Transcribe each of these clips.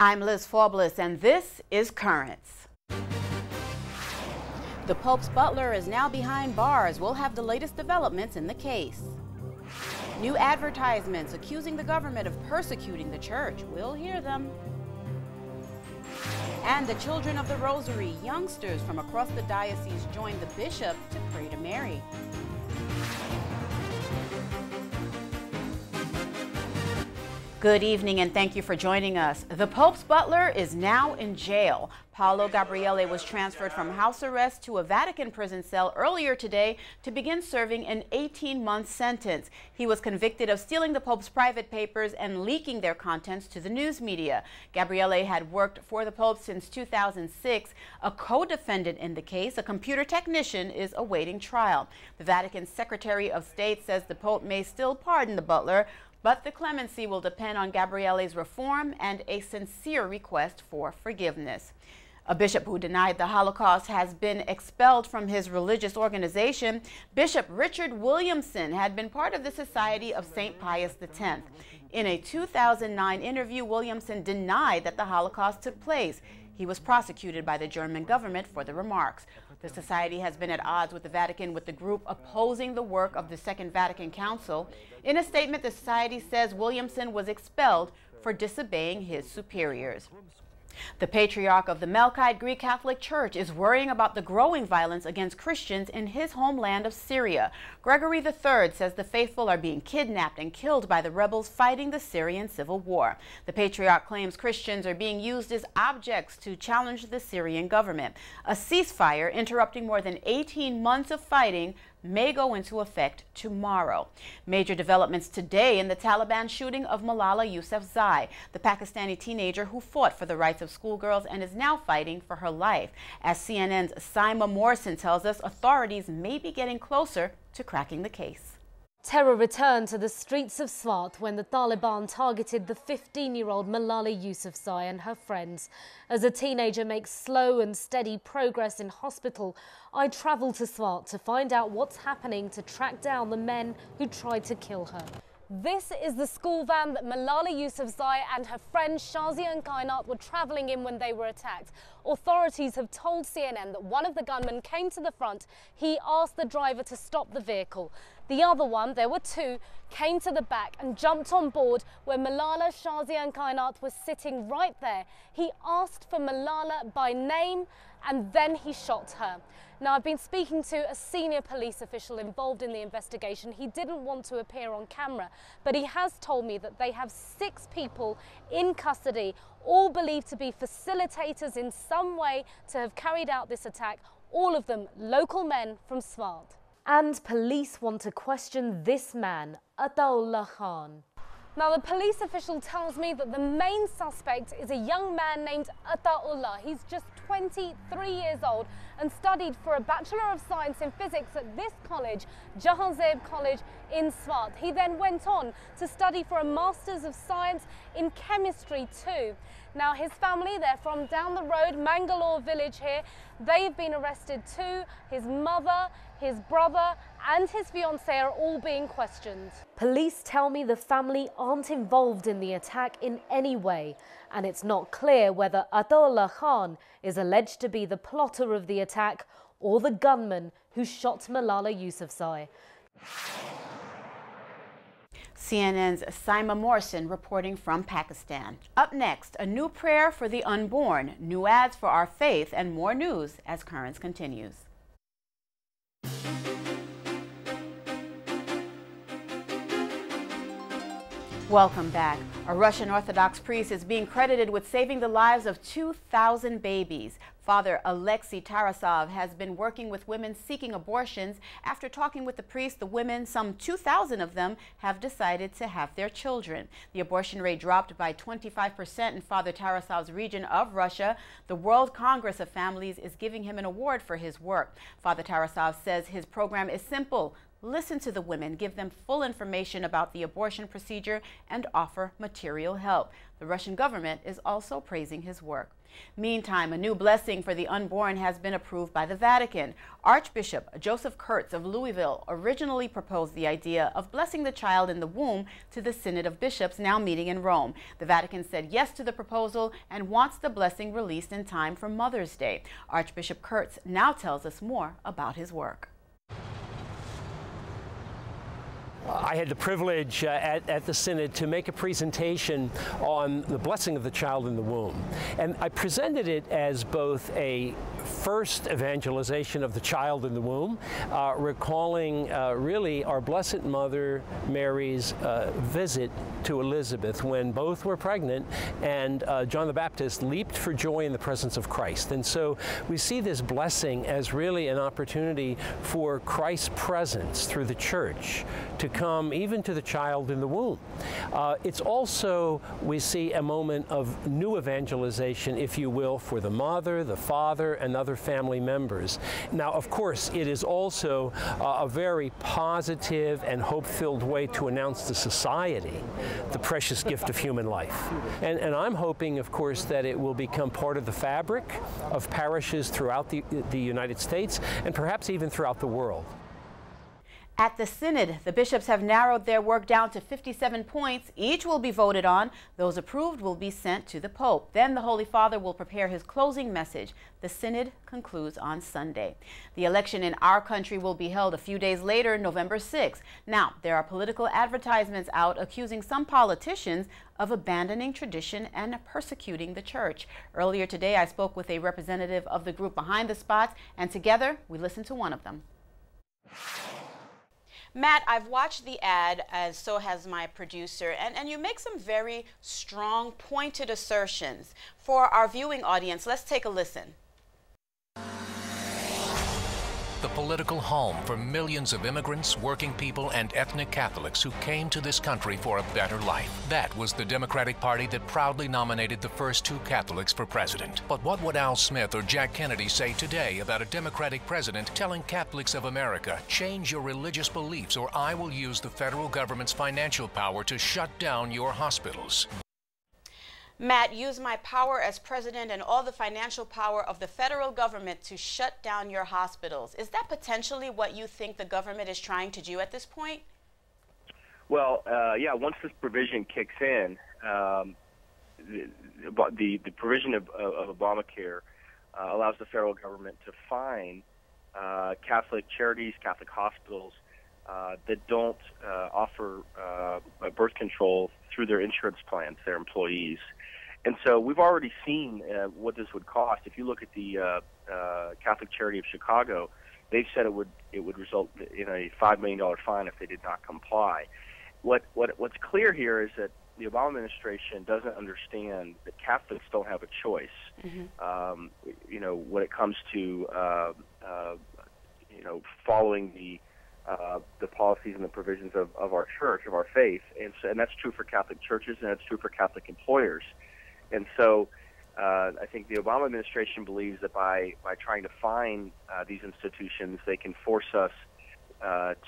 I'm Liz Forbliss, and this is Currents. The Pope's butler is now behind bars. We'll have the latest developments in the case. New advertisements accusing the government of persecuting the church. We'll hear them. And the children of the Rosary, youngsters from across the diocese, joined the bishop to pray to Mary. Good evening and thank you for joining us. The Pope's butler is now in jail. Paolo Gabriele was transferred from house arrest to a Vatican prison cell earlier today to begin serving an 18-month sentence. He was convicted of stealing the Pope's private papers and leaking their contents to the news media. Gabriele had worked for the Pope since 2006. A co-defendant in the case, a computer technician, is awaiting trial. The Vatican Secretary of State says the Pope may still pardon the butler, but the clemency will depend on Gabriele's reform and a sincere request for forgiveness. A bishop who denied the Holocaust has been expelled from his religious organization. Bishop Richard Williamson had been part of the Society of St. Pius X. In a 2009 interview, Williamson denied that the Holocaust took place. He was prosecuted by the German government for the remarks. The Society has been at odds with the Vatican, with the group opposing the work of the Second Vatican Council. In a statement, the Society says Williamson was expelled for disobeying his superiors. The Patriarch of the Melkite Greek Catholic Church is worrying about the growing violence against Christians in his homeland of Syria. Gregory III says the faithful are being kidnapped and killed by the rebels fighting the Syrian civil war. The Patriarch claims Christians are being used as objects to challenge the Syrian government. A ceasefire interrupting more than 18 months of fighting may go into effect tomorrow. Major developments today in the Taliban shooting of Malala Yousafzai, the Pakistani teenager who fought for the rights of schoolgirls and is now fighting for her life. As CNN's Sima Morrison tells us, authorities may be getting closer to cracking the case. Terror returned to the streets of Swat when the Taliban targeted the 15-year-old Malala Yousafzai and her friends. As a teenager makes slow and steady progress in hospital, I travelled to Swat to find out what's happening to track down the men who tried to kill her. This is the school van that Malala Yousafzai and her friend Shazia and Kainat were travelling in when they were attacked. Authorities have told CNN that one of the gunmen came to the front. He asked the driver to stop the vehicle. The other one, there were two, came to the back and jumped on board where Malala, Shazia and Kainat were sitting right there. He asked for Malala by name and then he shot her. Now, I've been speaking to a senior police official involved in the investigation. He didn't want to appear on camera, but he has told me that they have 6 people in custody, all believed to be facilitators in some way to have carried out this attack, all of them local men from Swat. And police want to question this man, Ataullah Khan. Now, the police official tells me that the main suspect is a young man named Ataullah. He's just 23 years old and studied for a Bachelor of Science in Physics at this college, Jahanzeb College in Swat. He then went on to study for a Masters of Science in Chemistry too. Now, his family, they're from down the road, Mangalore village here. They've been arrested too. His mother, his brother and his fiancée are all being questioned. Police tell me the family aren't involved in the attack in any way, and it's not clear whether Ataullah Khan is alleged to be the plotter of the attack or the gunman who shot Malala Yousafzai. CNN's Sima Morrison reporting from Pakistan. Up next, a new prayer for the unborn, new ads for our faith, and more news as Currents continues. Welcome back. A Russian Orthodox priest is being credited with saving the lives of 2,000 babies. Father Alexei Tarasov has been working with women seeking abortions. After talking with the priest, the women, some 2,000 of them, have decided to have their children. The abortion rate dropped by 25% in Father Tarasov's region of Russia. The World Congress of Families is giving him an award for his work. Father Tarasov says his program is simple: listen to the women, give them full information about the abortion procedure, and offer material help. The Russian government is also praising his work. Meantime, a new blessing for the unborn has been approved by the Vatican. Archbishop Joseph Kurtz of Louisville originally proposed the idea of blessing the child in the womb to the Synod of Bishops now meeting in Rome. The Vatican said yes to the proposal and wants the blessing released in time for Mother's Day. Archbishop Kurtz now tells us more about his work. I had the privilege at the Synod to make a presentation on the blessing of the child in the womb. And I presented it as both a first evangelization of the child in the womb, recalling really our Blessed Mother Mary's visit to Elizabeth when both were pregnant, and John the Baptist leaped for joy in the presence of Christ. And so we see this blessing as really an opportunity for Christ's presence through the church to come even to the child in the womb. It's also, we see, a moment of new evangelization, if you will, for the mother, the father, and other family members. Now, of course, it is also a very positive and hope-filled way to announce to society the precious gift of human life. And I'm hoping, of course, that it will become part of the fabric of parishes throughout the United States and perhaps even throughout the world. At the Synod, the bishops have narrowed their work down to 57 points. Each will be voted on. Those approved will be sent to the Pope. Then the Holy Father will prepare his closing message. The Synod concludes on Sunday. The election in our country will be held a few days later, November 6th. Now, there are political advertisements out accusing some politicians of abandoning tradition and persecuting the church. Earlier today, I spoke with a representative of the group behind the spots, and together we listened to one of them. Matt, I've watched the ad, as so has my producer, and you make some very strong, pointed assertions. For our viewing audience, let's take a listen. The political home for millions of immigrants, working people, and ethnic Catholics who came to this country for a better life. That was the Democratic Party that proudly nominated the first two Catholics for president. But what would Al Smith or Jack Kennedy say today about a Democratic president telling Catholics of America, change your religious beliefs or I will use the federal government's financial power to shut down your hospitals? Matt, use my power as president and all the financial power of the federal government to shut down your hospitals. Is that potentially what you think the government is trying to do at this point? Well, yeah, once this provision kicks in, the provision of Obamacare allows the federal government to fine Catholic charities, Catholic hospitals that don't offer birth control through their insurance plans, their employees. And so we've already seen what this would cost. If you look at the Catholic Charity of Chicago, they've said it would result in a $5 million fine if they did not comply. What's clear here is that the Obama administration doesn't understand that Catholics don't have a choice. Mm-hmm. When it comes to following the policies and the provisions of our church, of our faith, and that's true for Catholic churches, and that's true for Catholic employers. And so I think the Obama administration believes that by trying to fine these institutions, they can force us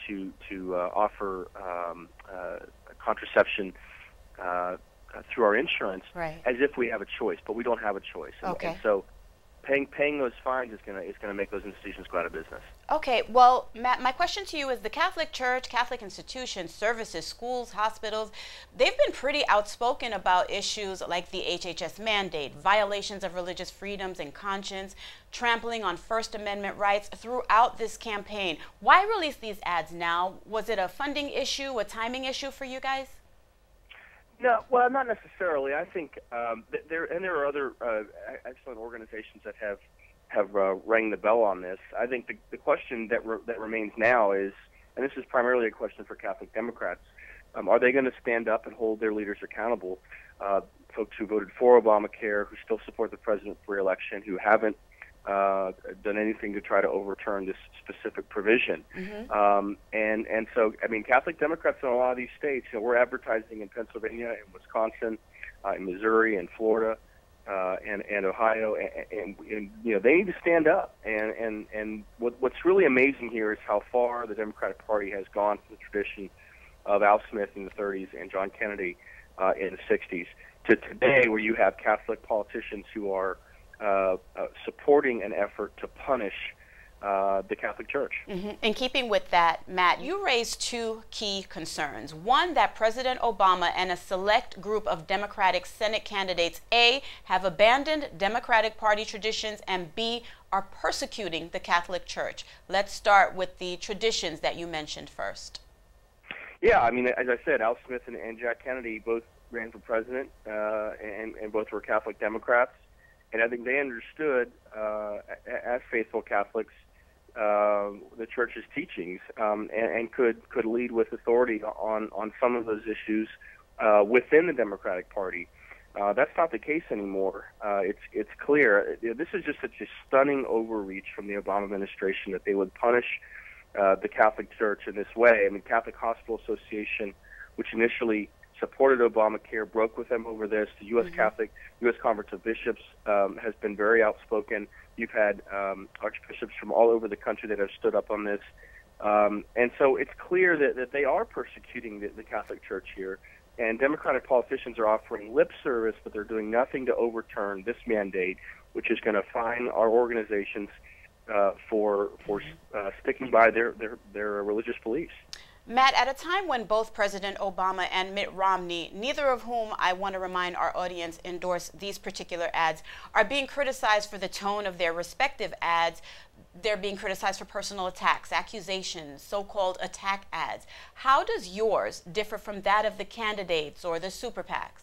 to offer contraception through our insurance, right, as if we have a choice, but we don't have a choice. Okay. And so paying those fines is going to make those institutions go out of business. Okay, well, Matt, my question to you is the Catholic Church, Catholic institutions, services, schools, hospitals, they've been pretty outspoken about issues like the HHS mandate, violations of religious freedoms and conscience, trampling on First Amendment rights throughout this campaign. Why release these ads now? Was it a funding issue, a timing issue for you guys? No, well, not necessarily. I think there are other excellent organizations that have rang the bell on this. I think the question that remains now is, and this is primarily a question for Catholic Democrats, are they going to stand up and hold their leaders accountable? Folks who voted for Obamacare, who still support the president for re-election, who haven't done anything to try to overturn this specific provision. Mm-hmm. And so, I mean, Catholic Democrats in a lot of these states, we're advertising in Pennsylvania, in Wisconsin, in Missouri, in Florida, and Ohio, and you know, they need to stand up. And what's really amazing here is how far the Democratic Party has gone from the tradition of Al Smith in the 30s and John Kennedy in the 60s to today, where you have Catholic politicians who are supporting an effort to punish the Catholic Church. In keeping with that, Matt, you raised two key concerns. One, that President Obama and a select group of Democratic Senate candidates, A, have abandoned Democratic Party traditions, and B, are persecuting the Catholic Church. Let's start with the traditions that you mentioned first. Yeah, I mean, as I said, Al Smith and Jack Kennedy both ran for president, and both were Catholic Democrats. And I think they understood, as faithful Catholics, the Church's teachings, and could lead with authority on some of those issues within the Democratic Party. That's not the case anymore. It's clear. This is just such a stunning overreach from the Obama administration that they would punish the Catholic Church in this way. I mean, Catholic Hospital Association, which initially supported Obamacare, broke with them over this. The U.S. U.S. Conference of Bishops has been very outspoken. You've had archbishops from all over the country that have stood up on this. And so it's clear that they are persecuting the Catholic Church here. And Democratic politicians are offering lip service, but they're doing nothing to overturn this mandate, which is going to fine our organizations for sticking by their religious beliefs. Matt, at a time when both President Obama and Mitt Romney, neither of whom, I want to remind our audience, endorse these particular ads, are being criticized for the tone of their respective ads, they're being criticized for personal attacks, accusations, so-called attack ads. How does yours differ from that of the candidates or the super PACs?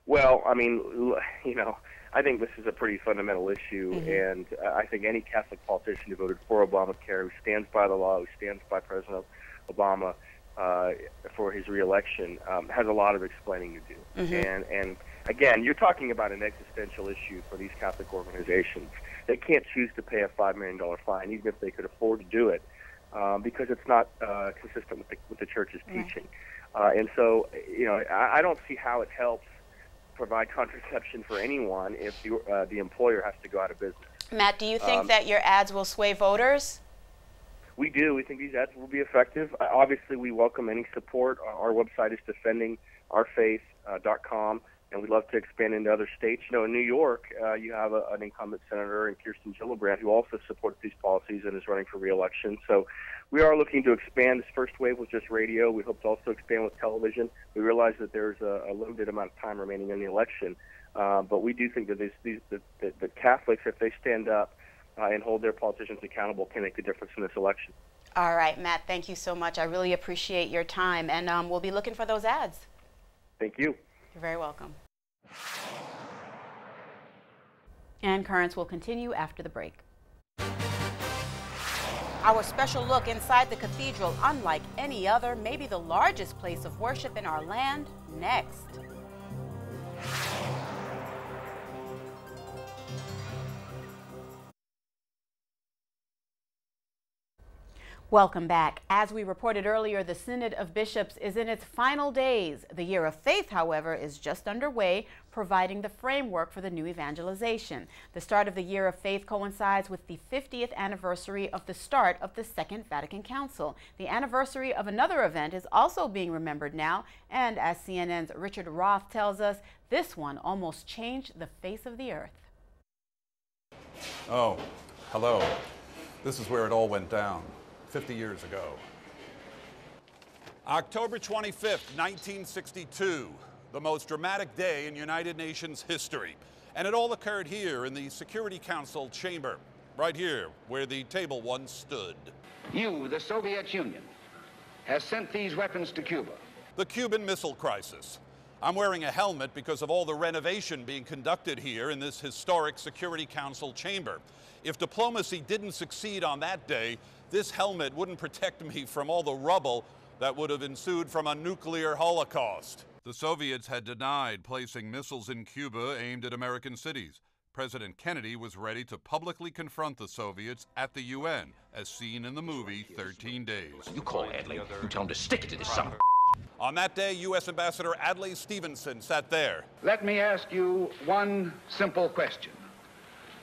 Well, I mean, you know, I think this is a pretty fundamental issue, and I think any Catholic politician who voted for Obamacare, who stands by the law, who stands by President Obama for his reelection, has a lot of explaining to do. And again, you're talking about an existential issue for these Catholic organizations. They can't choose to pay a $5 million fine, even if they could afford to do it, because it's not consistent with the Church's teaching. And so, you know, I don't see how it helps provide contraception for anyone if the employer has to go out of business. Matt, do you think that your ads will sway voters? We do. We think these ads will be effective. Obviously, we welcome any support. Our website is defendingourfaith.com, and we'd love to expand into other states. You know, in New York, you have an incumbent senator, in Kirsten Gillibrand, who also supports these policies and is running for re-election. So we are looking to expand. This first wave was just radio. We hope to also expand with television. We realize that there's a limited amount of time remaining in the election, but we do think that the Catholics, if they stand up and hold their politicians accountable, can make a difference in this election. All right, Matt, thank you so much. I really appreciate your time, and we'll be looking for those ads. Thank you. You're very welcome. And Currents will continue after the break. Our special look inside the cathedral, unlike any other, maybe the largest place of worship in our land, next. Welcome back. As we reported earlier, the Synod of Bishops is in its final days. The Year of Faith, however, is just underway, providing the framework for the new evangelization. The start of the Year of Faith coincides with the 50th anniversary of the start of the Second Vatican Council. The anniversary of another event is also being remembered now, and as CNN's Richard Roth tells us, this one almost changed the face of the earth. Oh, hello. This is where it all went down. 50 years ago. October 25th, 1962, the most dramatic day in United Nations history. And it all occurred here in the Security Council chamber, right here where the table once stood. You, the Soviet Union, has sent these weapons to Cuba. The Cuban Missile Crisis. I'm wearing a helmet because of all the renovation being conducted here in this historic Security Council chamber. If diplomacy didn't succeed on that day, this helmet wouldn't protect me from all the rubble that would have ensued from a nuclear holocaust. The Soviets had denied placing missiles in Cuba aimed at American cities. President Kennedy was ready to publicly confront the Soviets at the UN, as seen in the movie 13 Days. You call Adley, you tell him to stick it to this son of a On that day, U.S. Ambassador Adlai Stevenson sat there. Let me ask you one simple question.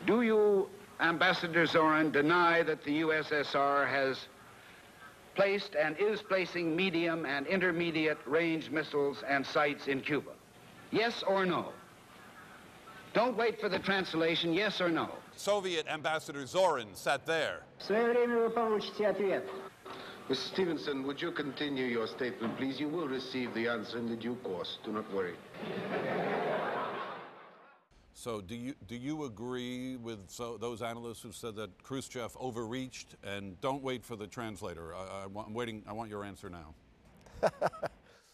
Do you, Ambassador Zorin, deny that the USSR has placed and is placing medium and intermediate range missiles and sights in Cuba? Yes or no? Don't wait for the translation, yes or no. Soviet Ambassador Zorin sat there. Mr. Stevenson, would you continue your statement, please? You will receive the answer in the due course. Do not worry. So do you agree with those analysts who said that Khrushchev overreached? And don't wait for the translator. I'm waiting. I want your answer now.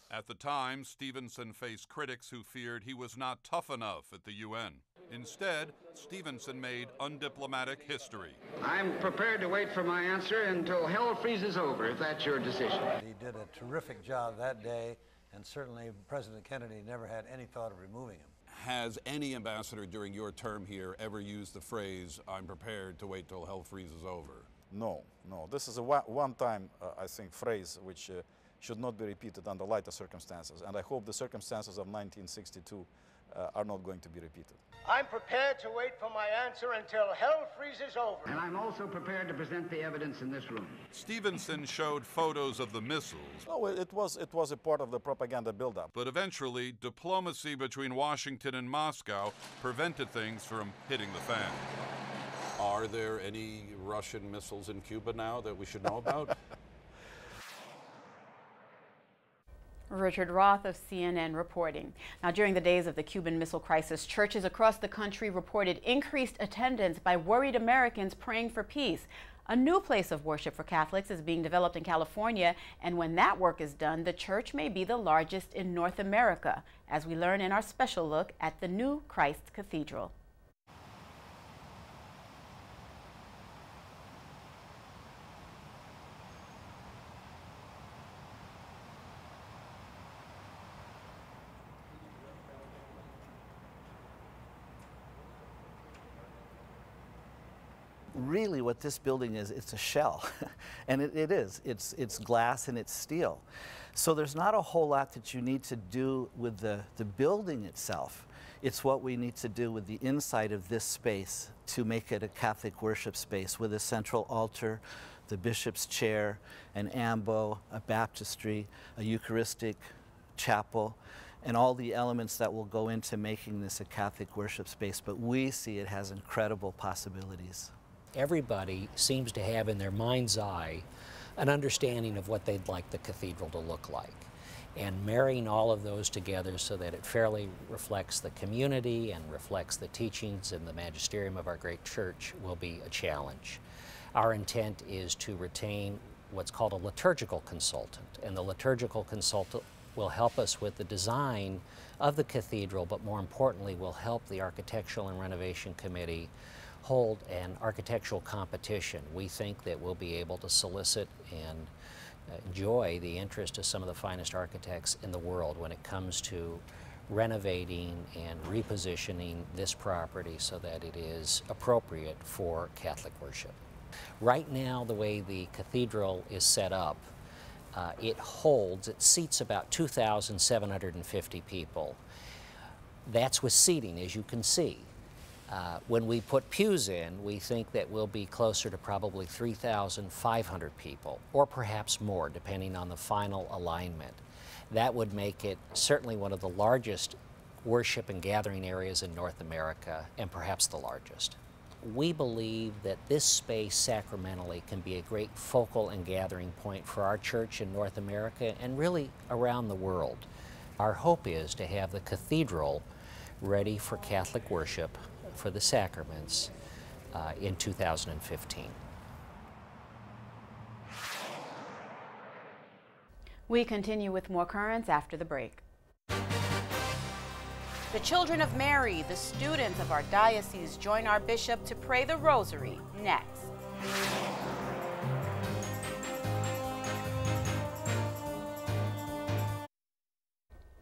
At the time, Stevenson faced critics who feared he was not tough enough at the UN. Instead, Stevenson made undiplomatic history. I'm prepared to wait for my answer until hell freezes over, if that's your decision. He did a terrific job that day, and certainly President Kennedy never had any thought of removing him. Has any ambassador during your term here ever used the phrase, "I'm prepared to wait till hell freezes over"? No. This is a one-time, I think, phrase which should not be repeated under lighter circumstances. And I hope the circumstances of 1962 are not going to be repeated. I'm prepared to wait for my answer until hell freezes over. And I'm also prepared to present the evidence in this room. Stevenson showed photos of the missiles. No, it was a part of the propaganda buildup. But eventually, diplomacy between Washington and Moscow prevented things from hitting the fan. Are there any Russian missiles in Cuba now that we should know about? Richard Roth of CNN reporting. Now, during the days of the Cuban Missile Crisis, churches across the country reported increased attendance by worried Americans praying for peace. A new place of worship for Catholics is being developed in California, and when that work is done, the church may be the largest in North America, as we learn in our special look at the new Christ Cathedral. Really what this building is, it's a shell. And it is. It's glass and it's steel. So there's not a whole lot that you need to do with the building itself. It's what we need to do with the inside of this space to make it a Catholic worship space with a central altar, the bishop's chair, an ambo, a baptistry, a Eucharistic chapel, and all the elements that will go into making this a Catholic worship space. But we see it has incredible possibilities. Everybody seems to have in their mind's eye an understanding of what they'd like the cathedral to look like. And marrying all of those together so that it fairly reflects the community and reflects the teachings and the magisterium of our great church will be a challenge. Our intent is to retain what's called a liturgical consultant, and the liturgical consultant will help us with the design of the cathedral, but more importantly will help the Architectural and Renovation Committee hold an architectural competition. We think that we'll be able to solicit and enjoy the interest of some of the finest architects in the world when it comes to renovating and repositioning this property so that it is appropriate for Catholic worship. Right now, the way the cathedral is set up, it seats about 2,750 people. That's with seating, as you can see. When we put pews in, we think that we'll be closer to probably 3,500 people, or perhaps more, depending on the final alignment. That would make it certainly one of the largest worship and gathering areas in North America, and perhaps the largest. We believe that this space sacramentally can be a great focal and gathering point for our church in North America and really around the world. Our hope is to have the cathedral ready for Catholic worship for the sacraments in 2015. We continue with more currents after the break. The Children of Mary, the students of our diocese, join our bishop to pray the Rosary next.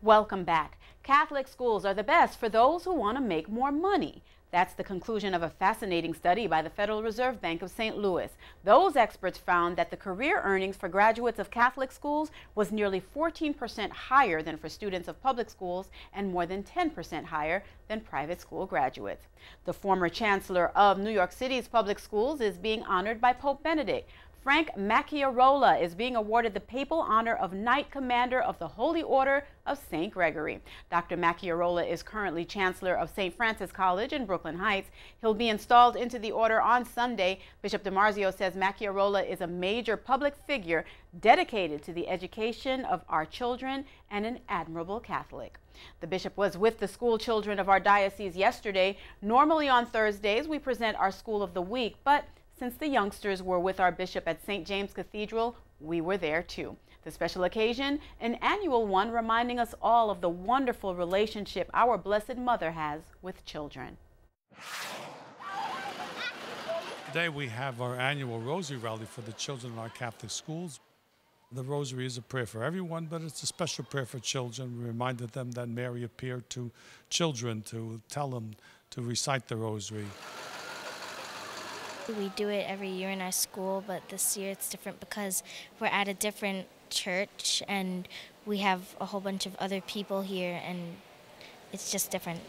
Welcome back. Catholic schools are the best for those who want to make more money. That's the conclusion of a fascinating study by the Federal Reserve Bank of St. Louis. Those experts found that the career earnings for graduates of Catholic schools was nearly 14% higher than for students of public schools and more than 10% higher than private school graduates. The former chancellor of New York City's public schools is being honored by Pope Benedict. Frank Macchiarola is being awarded the papal honor of Knight Commander of the Holy Order of St. Gregory. Dr. Macchiarola is currently Chancellor of St. Francis College in Brooklyn Heights. He'll be installed into the order on Sunday. Bishop DiMarzio says Macchiarola is a major public figure dedicated to the education of our children and an admirable Catholic. The bishop was with the school children of our diocese yesterday. Normally on Thursdays, we present our School of the Week, but since the youngsters were with our bishop at St. James Cathedral, we were there too. The special occasion, an annual one reminding us all of the wonderful relationship our Blessed Mother has with children. Today we have our annual Rosary Rally for the children in our Catholic schools. The Rosary is a prayer for everyone, but it's a special prayer for children. We reminded them that Mary appeared to children to tell them to recite the Rosary. We do it every year in our school, but this year it's different because we're at a different church and we have a whole bunch of other people here, and it's just different.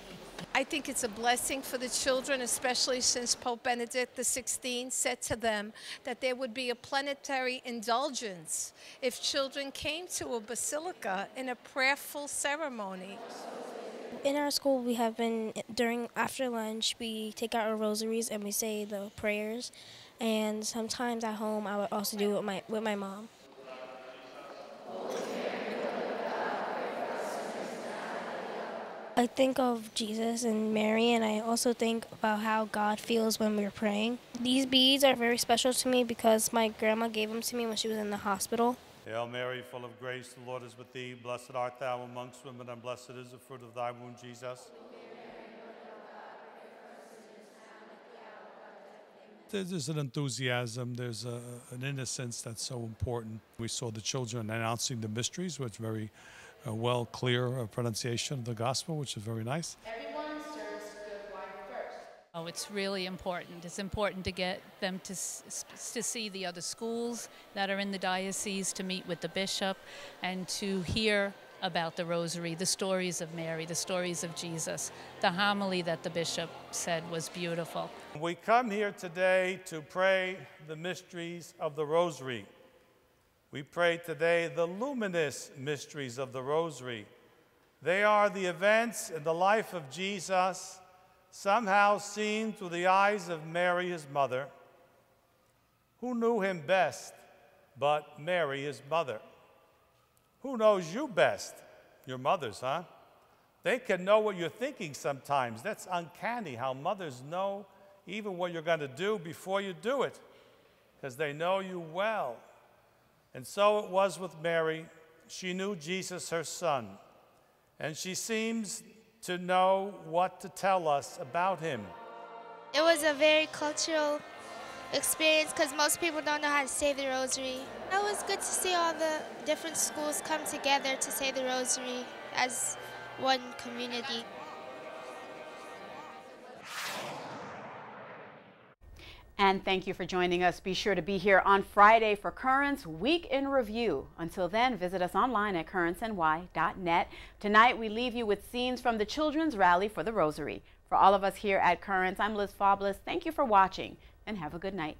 I think it's a blessing for the children, especially since Pope Benedict XVI said to them that there would be a planetary indulgence if children came to a basilica in a prayerful ceremony. In our school, we have been, after lunch, we take out our rosaries and we say the prayers. And sometimes at home, I would also do it with my mom. I think of Jesus and Mary, and I also think about how God feels when we're praying. These beads are very special to me because my grandma gave them to me when she was in the hospital. Hail Mary, full of grace, the Lord is with thee. Blessed art thou amongst women, and blessed is the fruit of thy womb, Jesus. There's an enthusiasm, there's an innocence that's so important. We saw the children announcing the mysteries with very clear pronunciation of the gospel, which is very nice. Everyone serves good wine first. Oh, it's really important. It's important to get them to see the other schools that are in the diocese, to meet with the bishop, and to hear about the Rosary, the stories of Mary, the stories of Jesus. The homily that the bishop said was beautiful. We come here today to pray the mysteries of the Rosary. We pray today the luminous mysteries of the Rosary. They are the events in the life of Jesus, somehow seen through the eyes of Mary, his mother. Who knew him best but Mary, his mother? Who knows you best? Your mothers, huh? They can know what you're thinking sometimes. That's uncanny how mothers know even what you're going to do before you do it, because they know you well. And so it was with Mary. She knew Jesus, her son, and she seems to know what to tell us about him. It was a very cultural experience because most people don't know how to say the Rosary. It was good to see all the different schools come together to say the Rosary as one community. And thank you for joining us. Be sure to be here on Friday for Currents Week in Review. Until then, visit us online at currentsny.net. Tonight, we leave you with scenes from the Children's Rally for the Rosary. For all of us here at Currents, I'm Liz Faublas. Thank you for watching, and have a good night.